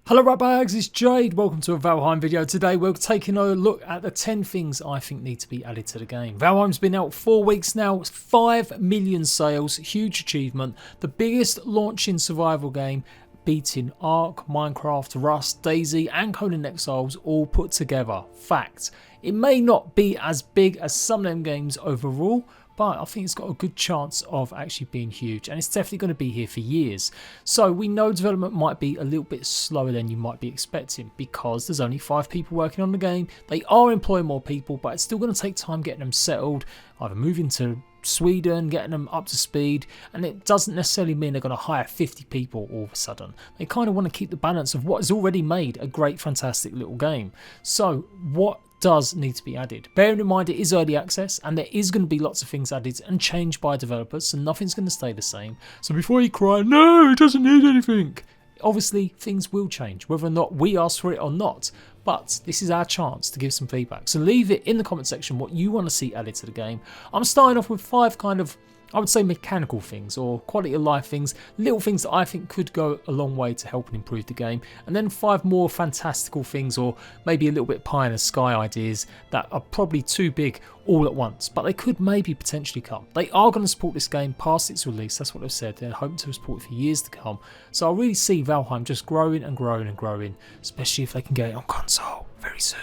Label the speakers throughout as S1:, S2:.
S1: Hello ratbags, it's Jade. Welcome to a Valheim video. Today we're taking a look at the 10 things I think need to be added to the game. Valheim's been out 4 weeks now, 5 million sales, huge achievement. The biggest launch in survival game, beating Ark, Minecraft, Rust, DayZ and Conan Exiles all put together. Fact. It may not be as big as some of them games overall, but I think it's got a good chance of actually being huge, and it's definitely going to be here for years. So we know development might be a little bit slower than you might be expecting because there's only 5 people working on the game. They are employing more people, but it's still going to take time getting them settled, either moving to Sweden, getting them up to speed, and it doesn't necessarily mean they're going to hire 50 people all of a sudden. They kind of want to keep the balance of what has already made a great, fantastic little game. So what does need to be added? Bearing in mind it is early access and there is going to be lots of things added and changed by developers, so nothing's going to stay the same. So before you cry, no, it doesn't need anything, obviously things will change, whether or not we ask for it or not. But this is our chance to give some feedback. So leave it in the comment section what you want to see added to the game. I'm starting off with 5 kind of, I would say, mechanical things or quality of life things, little things that I think could go a long way to help and improve the game, and then 5 more fantastical things or maybe a little bit pie in the sky ideas that are probably too big all at once, but they could maybe potentially come. They are going to support this game past its release, that's what they've said. They're hoping to support it for years to come. So I really see Valheim just growing and growing and growing, especially if they can get it on console very soon.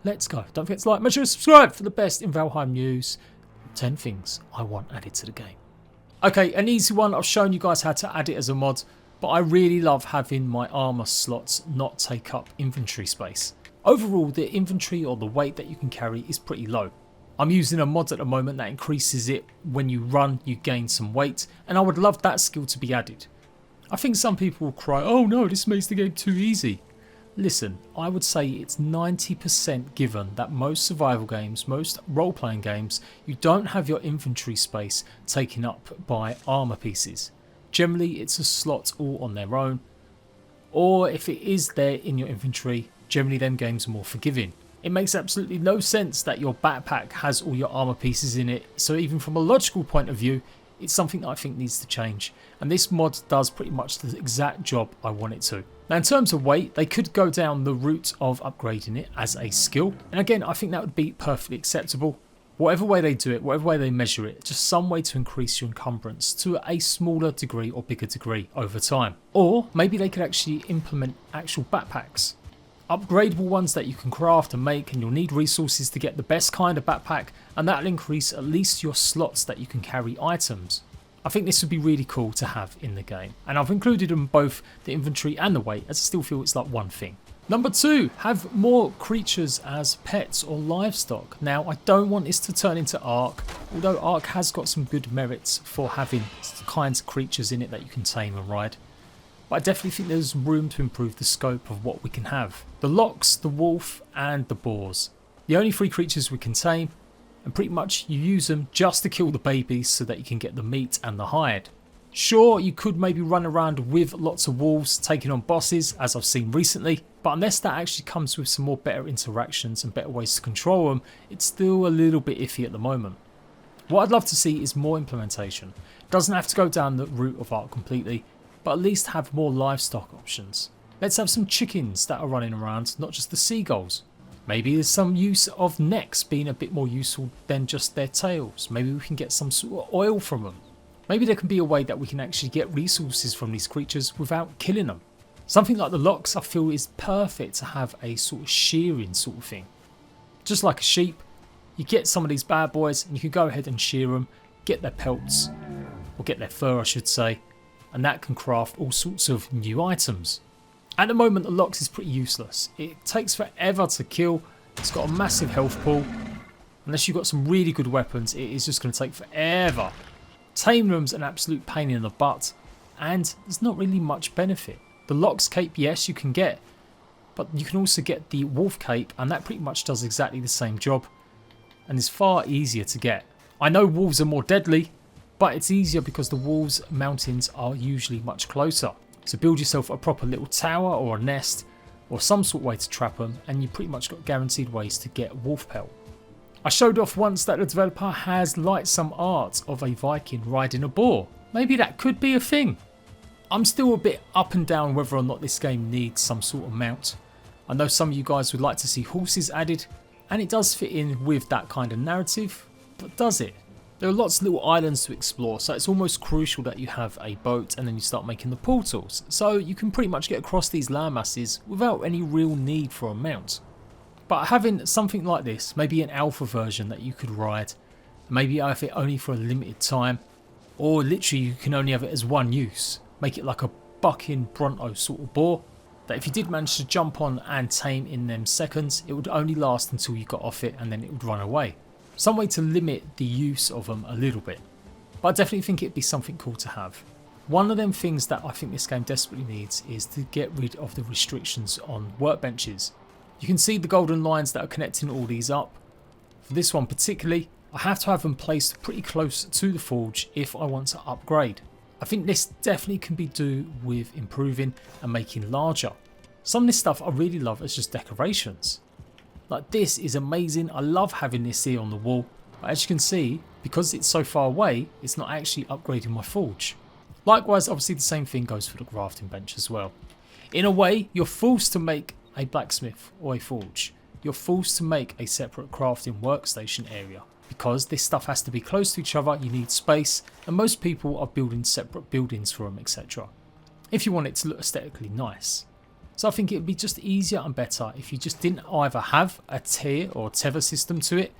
S1: Let's go. Don't forget to like, make sure to subscribe for the best in Valheim news. 10 things I want added to the game. Okay, an easy one. I've shown you guys how to add it as a mod, but I really love having my armor slots not take up inventory space. Overall, the inventory or the weight that you can carry is pretty low. I'm using a mod at the moment that increases it. When you run, you gain some weight, and I would love that skill to be added. I think some people will cry, oh no, this makes the game too easy. Listen, I would say it's 90% given that most survival games, most role-playing games, you don't have your inventory space taken up by armor pieces. Generally, it's a slot all on their own, or if it is there in your inventory, generally them games are more forgiving. It makes absolutely no sense that your backpack has all your armor pieces in it, so even from a logical point of view, it's something that I think needs to change, and this mod does pretty much the exact job I want it to. Now in terms of weight, they could go down the route of upgrading it as a skill, and again I think that would be perfectly acceptable. Whatever way they do it, whatever way they measure it, just some way to increase your encumbrance to a smaller degree or bigger degree over time. Or maybe they could actually implement actual backpacks. Upgradable ones that you can craft and make, and you'll need resources to get the best kind of backpack, and that'll increase at least your slots that you can carry items. I think this would be really cool to have in the game, and I've included them both the inventory and the weight, as I still feel it's like one thing. Number 2, have more creatures as pets or livestock. Now I don't want this to turn into Ark, although Ark has got some good merits for having kinds of creatures in it that you can tame and ride. But I definitely think there's room to improve the scope of what we can have. The lox, the wolf and the boars. The only 3 creatures we can tame, and pretty much you use them just to kill the babies so that you can get the meat and the hide. Sure, you could maybe run around with lots of wolves taking on bosses, as I've seen recently, but unless that actually comes with some more better interactions and better ways to control them, it's still a little bit iffy at the moment. What I'd love to see is more implementation. It doesn't have to go down the route of Ark completely, but at least have more livestock options. Let's have some chickens that are running around, not just the seagulls. Maybe there's some use of necks being a bit more useful than just their tails. Maybe we can get some sort of oil from them. Maybe there can be a way that we can actually get resources from these creatures without killing them. Something like the lox I feel is perfect to have a sort of shearing sort of thing. Just like a sheep, you get some of these bad boys and you can go ahead and shear them, get their pelts, or get their fur I should say, and that can craft all sorts of new items. At the moment the lox is pretty useless. It takes forever to kill, it's got a massive health pool. Unless you've got some really good weapons, it is just going to take forever. Tame them's an absolute pain in the butt, and there's not really much benefit. The lox cape, yes, you can get, but you can also get the wolf cape, and that pretty much does exactly the same job, and is far easier to get. I know wolves are more deadly, but it's easier because the wolves' mountains are usually much closer. So build yourself a proper little tower or a nest, or some sort of way to trap them, and you pretty much got guaranteed ways to get wolf pelt. I showed off once that the developer has light some art of a Viking riding a boar. Maybe that could be a thing. I'm still a bit up and down whether or not this game needs some sort of mount. I know some of you guys would like to see horses added, and it does fit in with that kind of narrative, but does it? There are lots of little islands to explore, so it's almost crucial that you have a boat and then you start making the portals, so you can pretty much get across these land masses without any real need for a mount. But having something like this, maybe an alpha version that you could ride, maybe have it only for a limited time, or literally you can only have it as one use, make it like a bucking Bronto sort of boar, that if you did manage to jump on and tame in them seconds, it would only last until you got off it and then it would run away. Some way to limit the use of them a little bit. But I definitely think it'd be something cool to have. One of them things that I think this game desperately needs is to get rid of the restrictions on workbenches. You can see the golden lines that are connecting all these up. For this one particularly, I have to have them placed pretty close to the forge if I want to upgrade. I think this definitely can be done with improving and making larger. Some of this stuff I really love as just decorations. Like this is amazing, I love having this here on the wall, but as you can see, because it's so far away, it's not actually upgrading my forge. Likewise, obviously the same thing goes for the crafting bench as well. In a way, you're forced to make a blacksmith or a forge. You're forced to make a separate crafting workstation area. Because this stuff has to be close to each other, you need space, and most people are building separate buildings for them, etc. If you want it to look aesthetically nice. So I think it would be just easier and better if you just didn't either have a tier or tether system to it,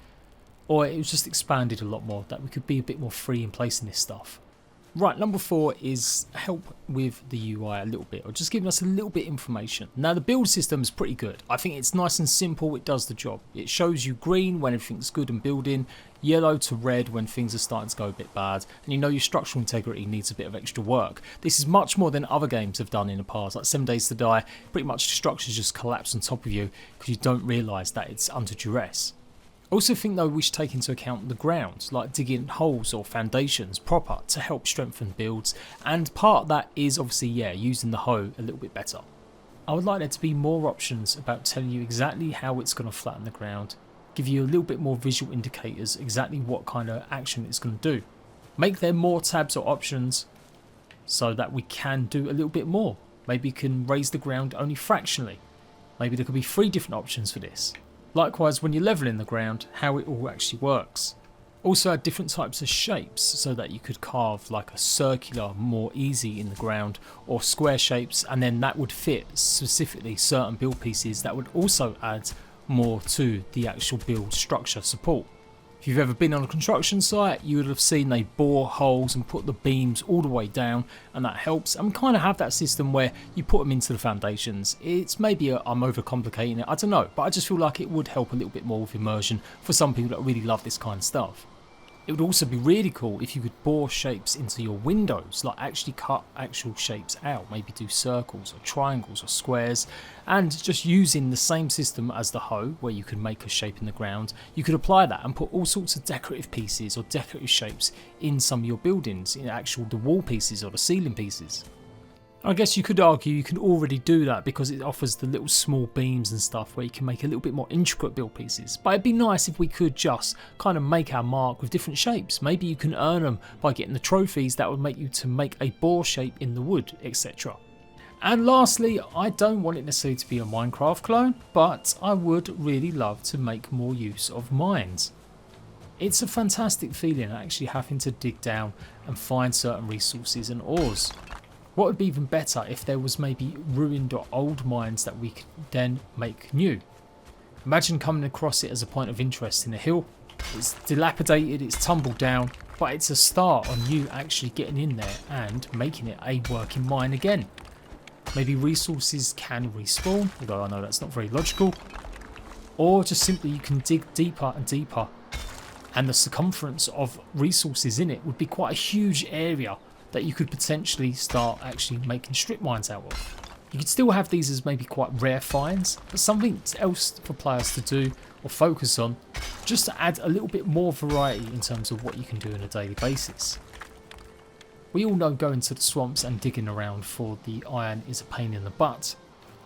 S1: or it was just expanded a lot more, that we could be a bit more free in placing this stuff. Right, number 4 is help with the UI a little bit, or just giving us a little bit of information. Now the build system is pretty good. I think it's nice and simple, it does the job. It shows you green when everything's good and building, yellow to red when things are starting to go a bit bad, and you know your structural integrity needs a bit of extra work. This is much more than other games have done in the past, like 7 Days to Die, pretty much the structures just collapse on top of you because you don't realise that it's under duress. Also think though we should take into account the ground, like digging holes or foundations proper to help strengthen builds, and part of that is obviously using the hoe a little bit better. I would like there to be more options about telling you exactly how it's going to flatten the ground, give you a little bit more visual indicators exactly what kind of action it's going to do. Make there more tabs or options so that we can do a little bit more. Maybe you can raise the ground only fractionally. Maybe there could be 3 different options for this. Likewise, when you're leveling the ground, how it all actually works. Also add different types of shapes so that you could carve like a circular more easy in the ground, or square shapes, and then that would fit specifically certain build pieces that would also add more to the actual build structure support. If you've ever been on a construction site, you would have seen they bore holes and put the beams all the way down, and that helps. And we kind of have that system where you put them into the foundations. It's maybe I'm overcomplicating it, I don't know, but I just feel like it would help a little bit more with immersion for some people that really love this kind of stuff. It would also be really cool if you could bore shapes into your windows, like actually cut actual shapes out, maybe do circles or triangles or squares, and just using the same system as the hoe where you can make a shape in the ground, you could apply that and put all sorts of decorative pieces or decorative shapes in some of your buildings, in the wall pieces or the ceiling pieces. I guess you could argue you can already do that because it offers the little small beams and stuff where you can make a little bit more intricate build pieces. But it'd be nice if we could just kind of make our mark with different shapes. Maybe you can earn them by getting the trophies that would make you to make a boar shape in the wood, etc. And lastly, I don't want it necessarily to be a Minecraft clone, but I would really love to make more use of mines. It's a fantastic feeling actually having to dig down and find certain resources and ores. What would be even better if there was maybe ruined or old mines that we could then make new. Imagine coming across it as a point of interest in a hill. It's dilapidated, it's tumbled down, but it's a start on you actually getting in there and making it a working mine again. Maybe resources can respawn, although I know that's not very logical. Or just simply you can dig deeper and deeper, and the circumference of resources in it would be quite a huge area that you could potentially start actually making strip mines out of. You could still have these as maybe quite rare finds, but something else for players to do or focus on, just to add a little bit more variety in terms of what you can do on a daily basis. We all know going to the swamps and digging around for the iron is a pain in the butt.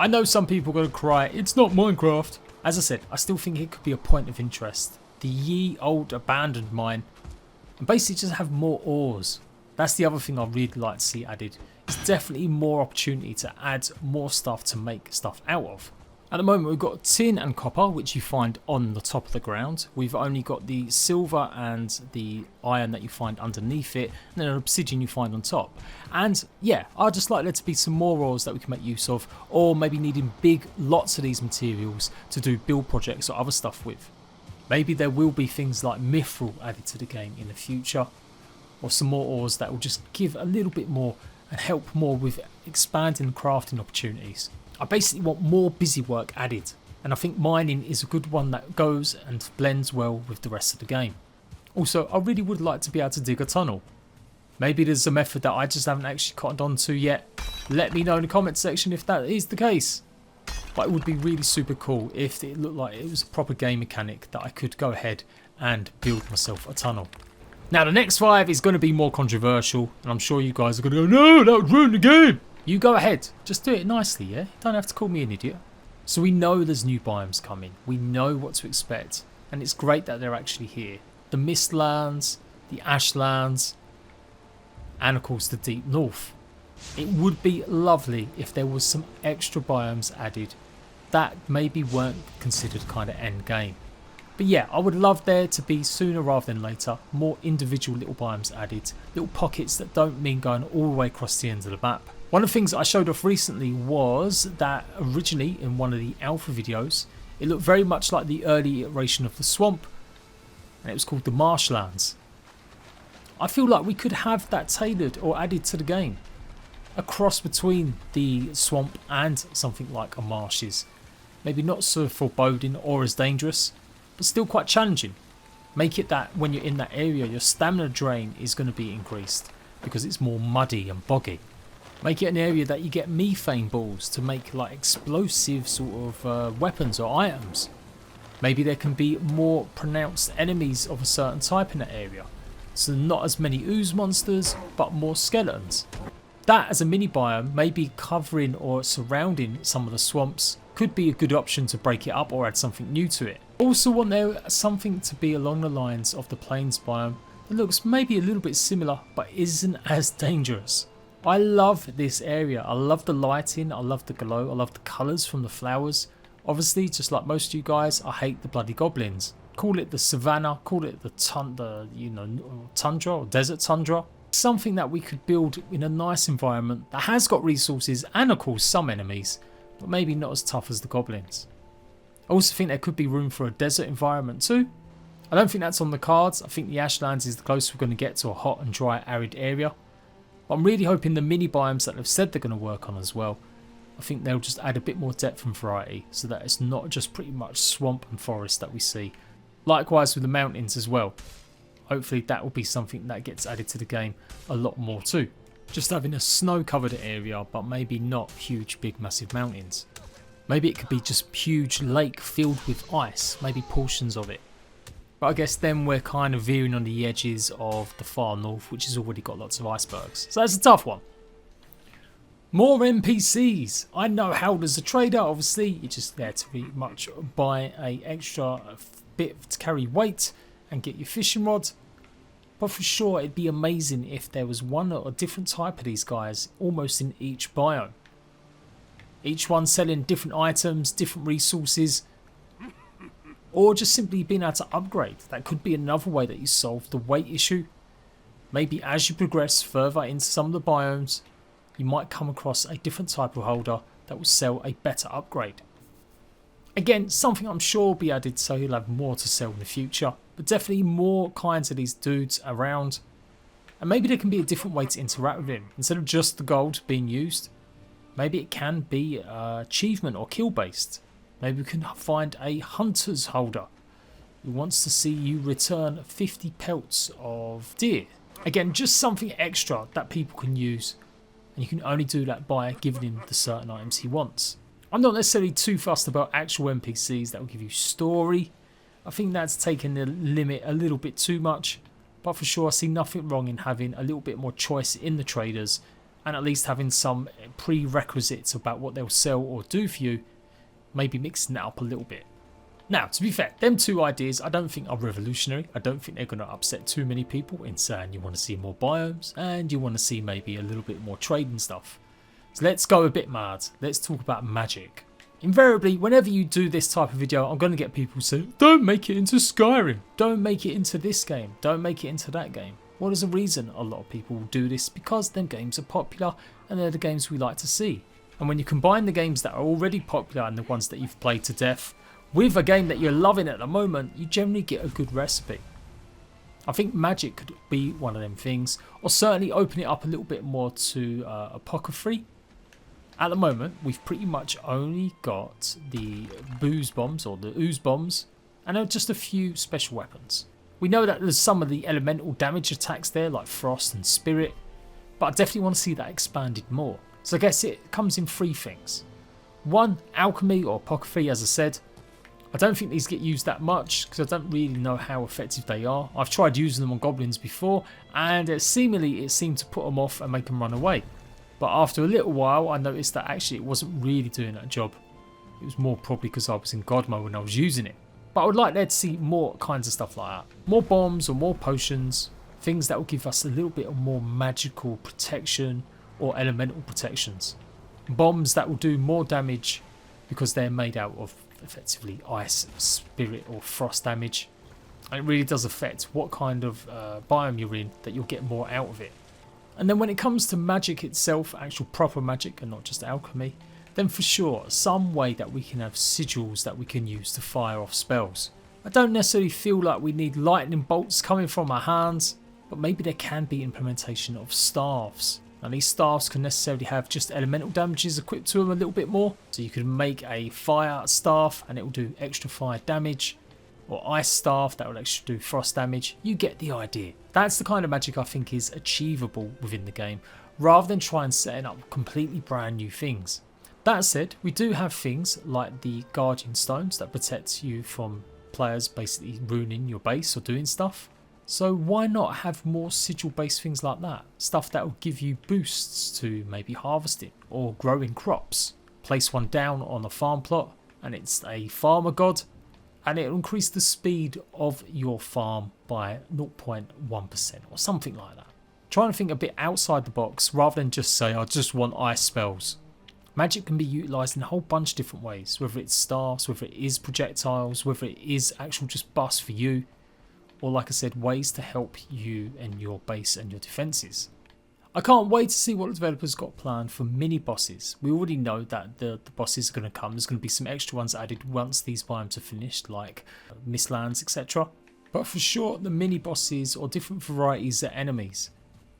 S1: I know some people are going to cry, it's not Minecraft. As I said, I still think it could be a point of interest. The ye old abandoned mine, and basically just have more ores. That's the other thing I'd really like to see added, there's definitely more opportunity to add more stuff to make stuff out of. At the moment we've got tin and copper, which you find on the top of the ground. We've only got the silver and the iron that you find underneath it, and then an obsidian you find on top. And yeah, I'd just like there to be some more ores that we can make use of, or maybe needing big lots of these materials to do build projects or other stuff with. Maybe there will be things like mithril added to the game in the future, or some more ores that will just give a little bit more and help more with expanding crafting opportunities. I basically want more busy work added, and I think mining is a good one that goes and blends well with the rest of the game. Also, I really would like to be able to dig a tunnel. Maybe there's a method that I just haven't actually cottoned on to yet. Let me know in the comment section if that is the case. But it would be really super cool if it looked like it was a proper game mechanic that I could go ahead and build myself a tunnel. Now the next 5 is going to be more controversial, and I'm sure you guys are going to go, no, that would ruin the game. You go ahead, just do it nicely, yeah? You don't have to call me an idiot. So we know there's new biomes coming, we know what to expect, and it's great that they're actually here. The Mistlands, the Ashlands, and of course the Deep North. It would be lovely if there was some extra biomes added that maybe weren't considered kind of end game. But yeah, I would love there to be sooner rather than later more individual little biomes added, little pockets that don't mean going all the way across the end of the map. One of the things I showed off recently was that originally in one of the alpha videos, it looked very much like the early iteration of the swamp, and it was called the Marshlands. I feel like we could have that tailored or added to the game. A cross between the swamp and something like a marshes. Maybe not so foreboding or as dangerous, but still quite challenging. Make it that when you're in that area, your stamina drain is going to be increased because it's more muddy and boggy. Make it an area that you get methane balls to make like explosive sort of weapons or items. Maybe there can be more pronounced enemies of a certain type in that area. So not as many ooze monsters, but more skeletons. That as a mini biome, maybe covering or surrounding some of the swamps, could be a good option to break it up or add something new to it. Also want there something to be along the lines of the plains biome that looks maybe a little bit similar but isn't as dangerous. I love this area. I love the lighting, I love the glow, I love the colours from the flowers. Obviously, just like most of you guys, I hate the bloody goblins. Call it the savannah, call it the tundra or desert tundra. Something that we could build in a nice environment that has got resources and of course some enemies, but maybe not as tough as the goblins. I also think there could be room for a desert environment too. I don't think that's on the cards. I think the Ashlands is the closest we're going to get to a hot and dry arid area. But I'm really hoping the mini biomes that they've said they're going to work on as well, I think they'll just add a bit more depth and variety so that it's not just pretty much swamp and forest that we see. Likewise with the mountains as well. Hopefully that will be something that gets added to the game a lot more too. Just having a snow covered area but maybe not huge big massive mountains. Maybe it could be just huge lake filled with ice, maybe portions of it. But I guess then we're kind of veering on the edges of the far north, which has already got lots of icebergs. So that's a tough one. More NPCs. I know how there's a trader, obviously. You're just there to pretty much buy a extra bit to carry weight and get your fishing rod. But for sure, it'd be amazing if there was one or a different type of these guys almost in each biome. Each one selling different items, different resources. Or just simply being able to upgrade. That could be another way that you solve the weight issue. Maybe as you progress further into some of the biomes, you might come across a different type of holder that will sell a better upgrade. Again, something I'm sure will be added so you'll have more to sell in the future. But definitely more kinds of these dudes around. And maybe there can be a different way to interact with him. Instead of just the gold being used, maybe it can be achievement or kill based. Maybe we can find a hunter's holder who wants to see you return 50 pelts of deer. Again, just something extra that people can use, and you can only do that by giving him the certain items he wants. I'm not necessarily too fussed about actual NPCs that will give you story. I think that's taking the limit a little bit too much, but for sure I see nothing wrong in having a little bit more choice in the traders and at least having some prerequisites about what they'll sell or do for you. Maybe mixing that up a little bit. Now, to be fair, them two ideas I don't think are revolutionary. I don't think they're going to upset too many people in saying you want to see more biomes and you want to see maybe a little bit more trading stuff. So let's go a bit mad. Let's talk about magic. Invariably, whenever you do this type of video, I'm going to get people saying, don't make it into Skyrim, don't make it into this game, don't make it into that game. What is the reason a lot of people will do this? Because them games are popular and they're the games we like to see. And when you combine the games that are already popular and the ones that you've played to death with a game that you're loving at the moment, you generally get a good recipe. I think magic could be one of them things, or certainly open it up a little bit more to apothecary. At the moment, we've pretty much only got the booze bombs or the ooze bombs, and just a few special weapons. We know that there's some of the elemental damage attacks there, like frost and spirit, but I definitely want to see that expanded more. So I guess it comes in three things. One, alchemy or apothecary, as I said. I don't think these get used that much because I don't really know how effective they are. I've tried using them on goblins before, and seemingly it seemed to put them off and make them run away. But after a little while, I noticed that actually it wasn't really doing that job. It was more probably because I was in God mode when I was using it. But I would like there to see more kinds of stuff like that. More bombs or more potions. Things that will give us a little bit of more magical protection or elemental protections. Bombs that will do more damage because they're made out of effectively ice, spirit or frost damage. And it really does affect what kind of biome you're in that you'll get more out of it. And then when it comes to magic itself, actual proper magic and not just alchemy, then for sure some way that we can have sigils that we can use to fire off spells. I don't necessarily feel like we need lightning bolts coming from our hands, but maybe there can be implementation of staves. Now these staves can necessarily have just elemental damages equipped to them a little bit more. So you can make a fire staff and it will do extra fire damage, or ice staff that will actually do frost damage. You get the idea. That's the kind of magic I think is achievable within the game, rather than try and setting up completely brand new things. That said, we do have things like the guardian stones that protect you from players basically ruining your base or doing stuff. So why not have more sigil based things like that? Stuff that will give you boosts to maybe harvesting or growing crops. Place one down on a farm plot and it's a farmer god, and it will increase the speed of your farm by 0.1% or something like that. Trying to think a bit outside the box rather than just say I just want ice spells. Magic can be utilised in a whole bunch of different ways, whether it's staffs, whether it is projectiles, whether it is actual just buffs for you, or like I said, ways to help you and your base and your defences. I can't wait to see what the developers got planned for mini bosses. We already know that the bosses are going to come. There's going to be some extra ones added once these biomes are finished, like mistlands, etc. But for sure, the mini bosses or different varieties of enemies.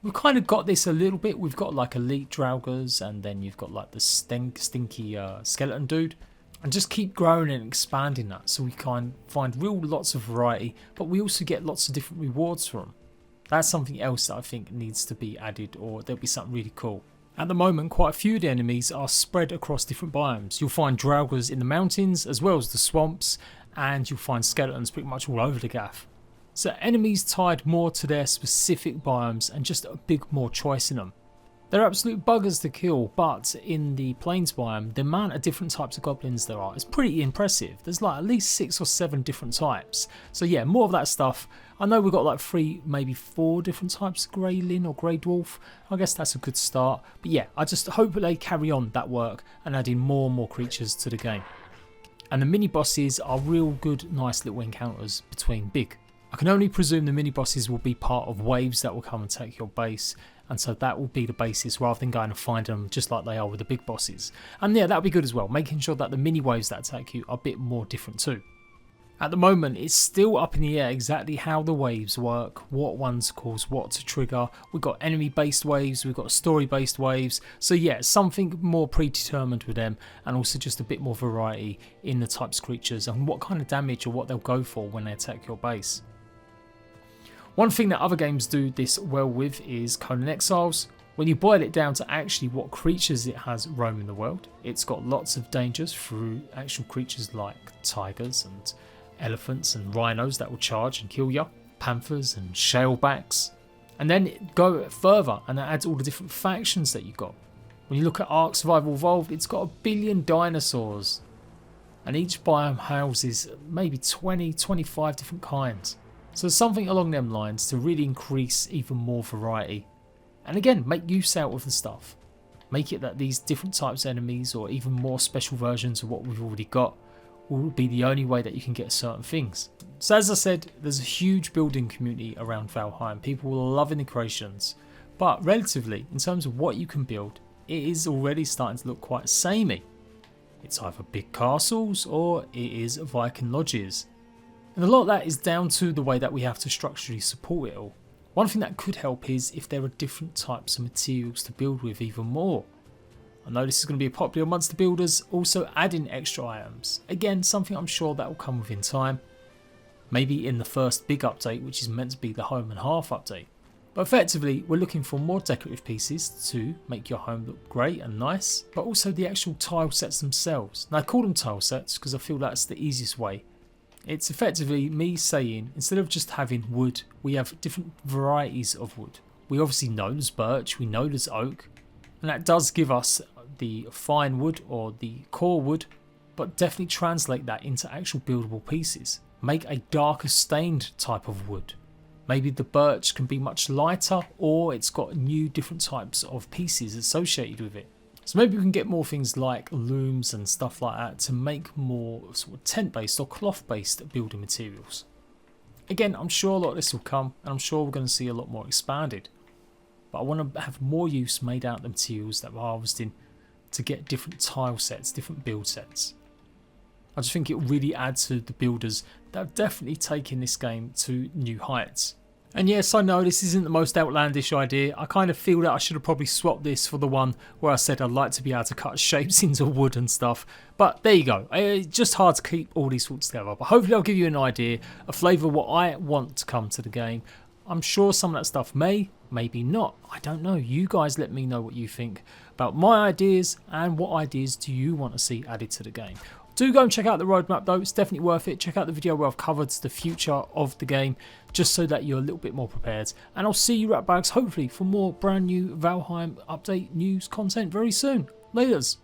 S1: We've kind of got this a little bit. We've got like elite draugrs, and then you've got like the stinky skeleton dude. And just keep growing and expanding that so we can find real lots of variety, but we also get lots of different rewards from them. That's something else that I think needs to be added, or there'll be something really cool. At the moment, quite a few of the enemies are spread across different biomes. You'll find draugrs in the mountains as well as the swamps, and you'll find skeletons pretty much all over the gaff. So enemies tied more to their specific biomes and just a big more choice in them. They're absolute buggers to kill, but in the plains biome, the amount of different types of goblins there are is pretty impressive. There's like at least 6 or 7 different types. So yeah, more of that stuff. I know we've got like 3, maybe 4 different types of grey lin or grey dwarf. I guess that's a good start. But yeah, I just hope that they carry on that work and add in more and more creatures to the game. And the mini bosses are real good, nice little encounters between big. I can only presume the mini bosses will be part of waves that will come and take your base, and so that will be the basis rather than going and find them just like they are with the big bosses. And yeah, that'll be good as well, making sure that the mini waves that attack you are a bit more different too. At the moment, it's still up in the air exactly how the waves work, what ones cause what to trigger. We've got enemy based waves, we've got story based waves, so yeah, something more predetermined with them, and also just a bit more variety in the types of creatures and what kind of damage or what they'll go for when they attack your base. One thing that other games do this well with is Conan Exiles. When you boil it down to actually what creatures it has roaming the world, it's got lots of dangers through actual creatures like tigers and elephants and rhinos that will charge and kill you, panthers and shalebacks. And then go further and it adds all the different factions that you've got. When you look at Ark Survival Evolved, it's got 1 billion dinosaurs. and each biome houses maybe 20-25 different kinds. So something along them lines to really increase even more variety. And again, make use out of the stuff. Make it that these different types of enemies or even more special versions of what we've already got will be the only way that you can get certain things. So as I said, there's a huge building community around Valheim. People are loving the creations. But relatively, in terms of what you can build, it is already starting to look quite samey. It's either big castles or it is Viking lodges. And a lot of that is down to the way that we have to structurally support it all. One thing that could help is if there are different types of materials to build with even more. I know this is going to be popular amongst the builders, also adding extra items. Again, something I'm sure that will come within time. Maybe in the first big update, which is meant to be the home and hearth update. But effectively, we're looking for more decorative pieces to make your home look great and nice, but also the actual tile sets themselves. Now I call them tile sets because I feel that's the easiest way. It's effectively me saying, instead of just having wood, we have different varieties of wood. We obviously know there's birch, we know there's oak, and that does give us the fine wood or the core wood, but definitely translate that into actual buildable pieces. Make a darker stained type of wood. Maybe the birch can be much lighter, or it's got new different types of pieces associated with it. So maybe we can get more things like looms and stuff like that to make more sort of tent based or cloth based building materials. Again, I'm sure a lot of this will come, and I'm sure we're going to see a lot more expanded. But I want to have more use made out of the materials that we're harvesting to get different tile sets, different build sets. I just think it will really add to the builders that have definitely taken this game to new heights. And yes, I know this isn't the most outlandish idea. I kind of feel that I should have probably swapped this for the one where I said I'd like to be able to cut shapes into wood and stuff. But there you go. It's just hard to keep all these thoughts together. But hopefully I'll give you an idea, a flavour of what I want to come to the game. I'm sure some of that stuff maybe not. I don't know. You guys let me know what you think about my ideas and what ideas do you want to see added to the game. Do go and check out the roadmap though, it's definitely worth it. Check out the video where I've covered the future of the game, just so that you're a little bit more prepared. And I'll see you ratbags hopefully for more brand new Valheim update news content very soon. Laters.